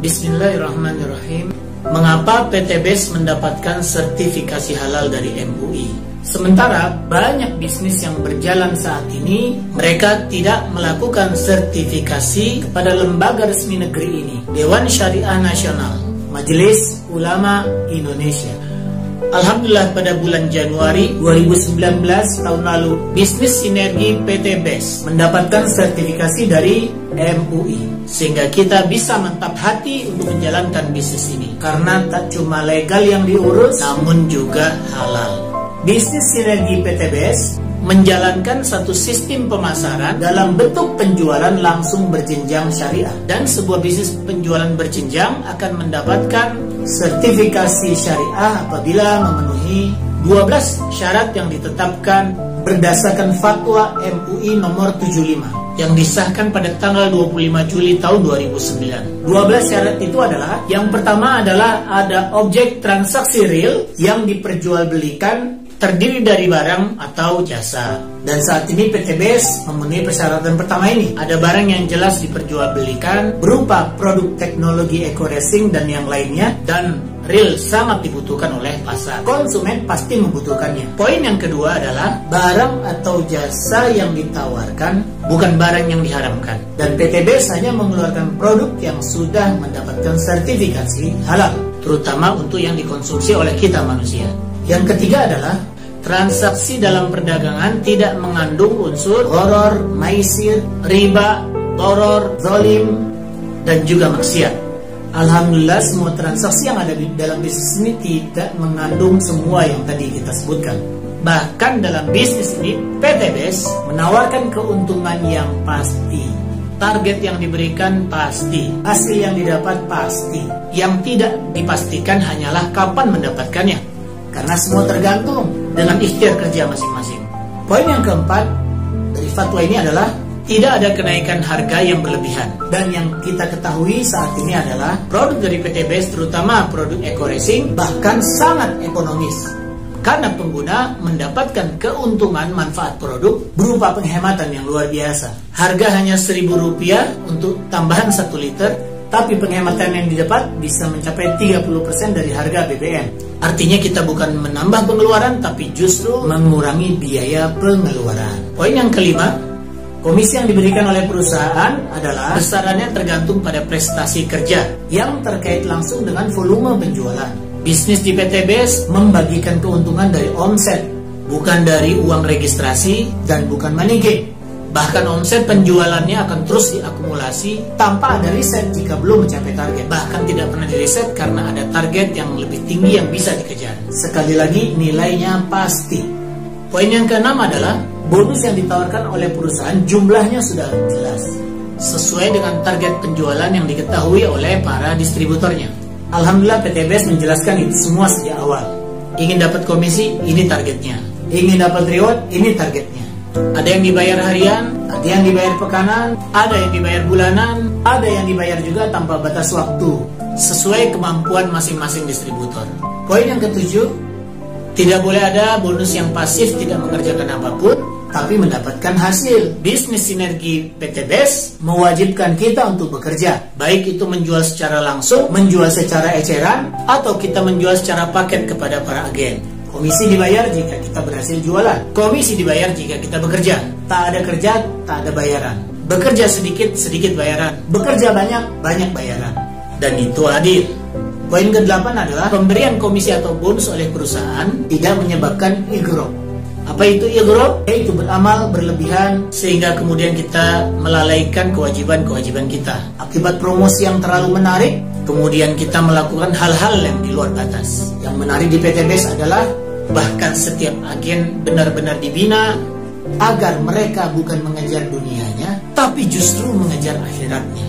Bismillahirrahmanirrahim. Mengapa PT BES mendapatkan sertifikasi halal dari MUI? Sementara banyak bisnis yang berjalan saat ini, mereka tidak melakukan sertifikasi kepada lembaga resmi negeri ini, Dewan Syariah Nasional, Majelis Ulama Indonesia. Alhamdulillah pada bulan Januari 2019 tahun lalu, bisnis sinergi PT BES mendapatkan sertifikasi dari MUI, sehingga kita bisa mantap hati untuk menjalankan bisnis ini, karena tak cuma legal yang diurus, namun juga halal. Bisnis sinergi PT BES menjalankan satu sistem pemasaran dalam bentuk penjualan langsung berjenjang syariah, dan sebuah bisnis penjualan berjenjang akan mendapatkan sertifikasi syariah apabila memenuhi 12 syarat yang ditetapkan berdasarkan fatwa MUI nomor 75 yang disahkan pada tanggal 25 Juli tahun 2009. 12 syarat itu adalah, yang pertama adalah ada objek transaksi real yang diperjualbelikan terdiri dari barang atau jasa. Dan saat ini PT BES memenuhi persyaratan pertama ini. Ada barang yang jelas diperjualbelikan berupa produk teknologi eco-racing dan yang lainnya, dan real sangat dibutuhkan oleh pasar. Konsumen pasti membutuhkannya. Poin yang kedua adalah barang atau jasa yang ditawarkan bukan barang yang diharamkan. Dan PT BES hanya mengeluarkan produk yang sudah mendapatkan sertifikasi halal, terutama untuk yang dikonsumsi oleh kita manusia. Yang ketiga adalah transaksi dalam perdagangan tidak mengandung unsur gharar, maisir, riba, doror, zalim, dan juga maksiat. Alhamdulillah semua transaksi yang ada di dalam bisnis ini tidak mengandung semua yang tadi kita sebutkan. Bahkan dalam bisnis ini PT BES menawarkan keuntungan yang pasti. Target yang diberikan pasti, hasil yang didapat pasti. Yang tidak dipastikan hanyalah kapan mendapatkannya, karena semua tergantung dengan ikhtiar kerja masing-masing. Poin yang keempat dari fatwa ini adalah tidak ada kenaikan harga yang berlebihan. Dan yang kita ketahui saat ini adalah produk dari PT BES, terutama produk eco-racing, bahkan sangat ekonomis, karena pengguna mendapatkan keuntungan manfaat produk berupa penghematan yang luar biasa. Harga hanya Rp1.000 untuk tambahan 1 liter, tapi penghematan yang didapat bisa mencapai 30% dari harga BBM. Artinya kita bukan menambah pengeluaran, tapi justru mengurangi biaya pengeluaran. Poin yang kelima, komisi yang diberikan oleh perusahaan adalah besarannya tergantung pada prestasi kerja yang terkait langsung dengan volume penjualan. Bisnis di PT BES membagikan keuntungan dari omset, bukan dari uang registrasi dan bukan money gain. Bahkan omset penjualannya akan terus diakumulasi tanpa ada riset jika belum mencapai target. Bahkan tidak pernah diriset karena ada target yang lebih tinggi yang bisa dikejar. Sekali lagi, nilainya pasti. Poin yang keenam adalah bonus yang ditawarkan oleh perusahaan jumlahnya sudah jelas, sesuai dengan target penjualan yang diketahui oleh para distributornya. Alhamdulillah PT BES menjelaskan itu semua sejak awal. Ingin dapat komisi, ini targetnya. Ingin dapat reward, ini targetnya. Ada yang dibayar harian, ada yang dibayar pekanan, ada yang dibayar bulanan, ada yang dibayar juga tanpa batas waktu, sesuai kemampuan masing-masing distributor. Poin yang ketujuh, tidak boleh ada bonus yang pasif tidak mengerjakan apapun, tapi mendapatkan hasil. Bisnis sinergi PT BES mewajibkan kita untuk bekerja, baik itu menjual secara langsung, menjual secara eceran, atau kita menjual secara paket kepada para agen. Komisi dibayar jika kita berhasil jualan. Komisi dibayar jika kita bekerja. Tak ada kerja, tak ada bayaran. Bekerja sedikit, sedikit bayaran. Bekerja banyak, banyak bayaran. Dan itu adil. Poin ke-8 adalah pemberian komisi atau bonus oleh perusahaan tidak menyebabkan ighroq. Apa itu ighroq? Yaitu beramal berlebihan sehingga kemudian kita melalaikan kewajiban-kewajiban kita. Akibat promosi yang terlalu menarik, kemudian kita melakukan hal-hal yang di luar batas. Yang menarik di PT BES adalah bahkan setiap agen benar-benar dibina agar mereka bukan mengejar dunianya, tapi justru mengejar akhiratnya.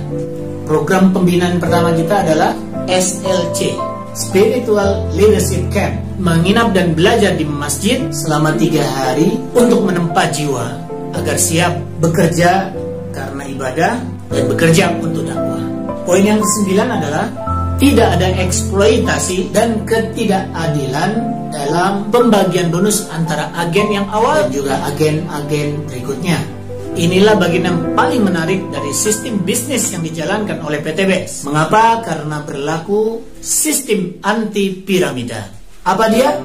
Program pembinaan pertama kita adalah SLC, Spiritual Leadership Camp, menginap dan belajar di masjid selama 3 hari untuk menempa jiwa agar siap bekerja karena ibadah dan bekerja untuk dakwah. Poin yang ke-9 adalah tidak ada eksploitasi dan ketidakadilan dalam pembagian bonus antara agen yang awal dan juga agen-agen berikutnya. Inilah bagian yang paling menarik dari sistem bisnis yang dijalankan oleh PTBS. Mengapa? Karena berlaku sistem anti piramida. Apa dia?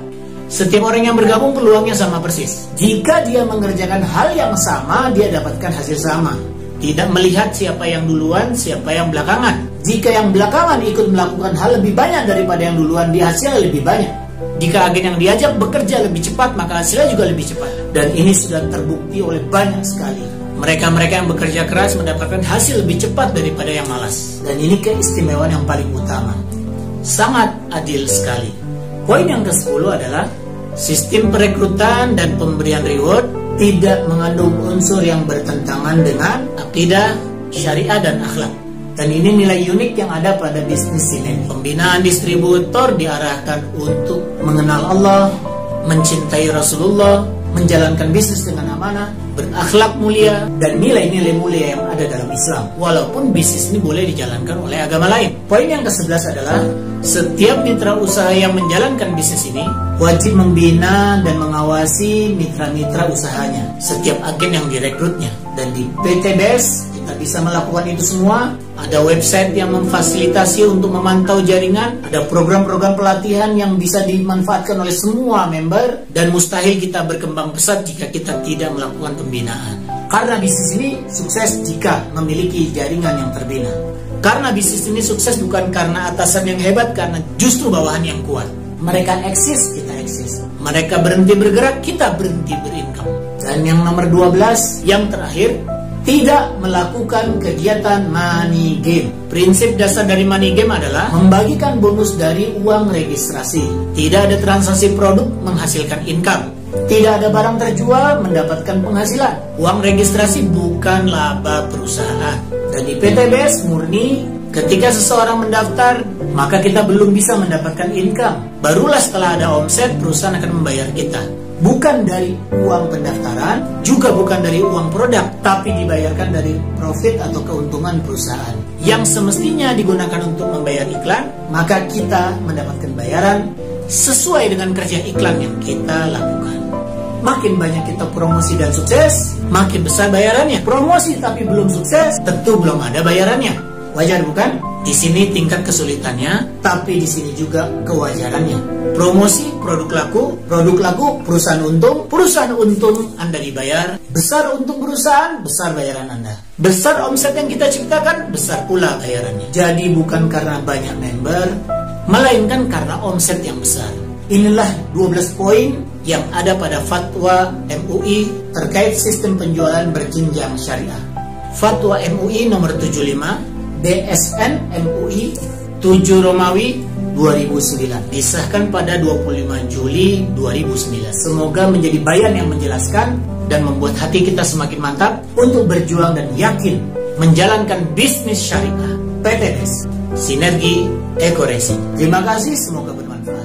Setiap orang yang bergabung peluangnya sama persis. Jika dia mengerjakan hal yang sama, dia dapatkan hasil sama. Tidak melihat siapa yang duluan, siapa yang belakangan. Jika yang belakangan ikut melakukan hal lebih banyak daripada yang duluan, dia hasilnya lebih banyak. Jika agen yang diajak bekerja lebih cepat, maka hasilnya juga lebih cepat. Dan ini sudah terbukti oleh banyak sekali. Mereka-mereka yang bekerja keras mendapatkan hasil lebih cepat daripada yang malas. Dan ini keistimewaan yang paling utama. Sangat adil sekali. Poin yang ke-10 adalah sistem perekrutan dan pemberian reward tidak mengandung unsur yang bertentangan dengan akidah, syariah, dan akhlak. Dan ini nilai unik yang ada pada bisnis ini. Pembinaan distributor diarahkan untuk mengenal Allah, mencintai Rasulullah, menjalankan bisnis dengan amanah, berakhlak mulia, dan nilai-nilai mulia yang ada dalam Islam. Walaupun bisnis ini boleh dijalankan oleh agama lain. Poin yang ke-11 adalah setiap mitra usaha yang menjalankan bisnis ini wajib membina dan mengawasi mitra-mitra usahanya, setiap agen yang direkrutnya. Dan di PTBS kita bisa melakukan itu semua. Ada website yang memfasilitasi untuk memantau jaringan, ada program-program pelatihan yang bisa dimanfaatkan oleh semua member, dan mustahil kita berkembang pesat jika kita tidak melakukan pembinaan. Karena bisnis ini sukses jika memiliki jaringan yang terbina. Karena bisnis ini sukses bukan karena atasan yang hebat, karena justru bawahan yang kuat. Mereka eksis, kita eksis. Mereka berhenti bergerak, kita berhenti berincome. Dan yang nomor 12, yang terakhir, tidak melakukan kegiatan money game. Prinsip dasar dari money game adalah membagikan bonus dari uang registrasi. Tidak ada transaksi produk menghasilkan income. Tidak ada barang terjual mendapatkan penghasilan. Uang registrasi bukan laba perusahaan. Dan di PTBS murni, ketika seseorang mendaftar, maka kita belum bisa mendapatkan income. Barulah setelah ada omset, perusahaan akan membayar kita. Bukan dari uang pendaftaran, juga bukan dari uang produk, tapi dibayarkan dari profit atau keuntungan perusahaan yang semestinya digunakan untuk membayar iklan. Maka kita mendapatkan bayaran sesuai dengan kerja iklan yang kita lakukan. Makin banyak kita promosi dan sukses, makin besar bayarannya. Promosi tapi belum sukses, tentu belum ada bayarannya. Wajar bukan? Di sini tingkat kesulitannya, tapi di sini juga kewajarannya. Promosi, produk laku, perusahaan untung, Anda dibayar. Besar untung perusahaan, besar bayaran Anda. Besar omset yang kita ciptakan, besar pula bayarannya. Jadi bukan karena banyak member, melainkan karena omset yang besar. Inilah 12 poin yang ada pada fatwa MUI terkait sistem penjualan berjenjang syariah. Fatwa MUI nomor 75 DSN MUI 7 Romawi 2009, disahkan pada 25 Juli 2009. Semoga menjadi bayan yang menjelaskan dan membuat hati kita semakin mantap untuk berjuang dan yakin menjalankan bisnis syariah. PTBS, Sinergi Eco Racing. Terima kasih, semoga bermanfaat.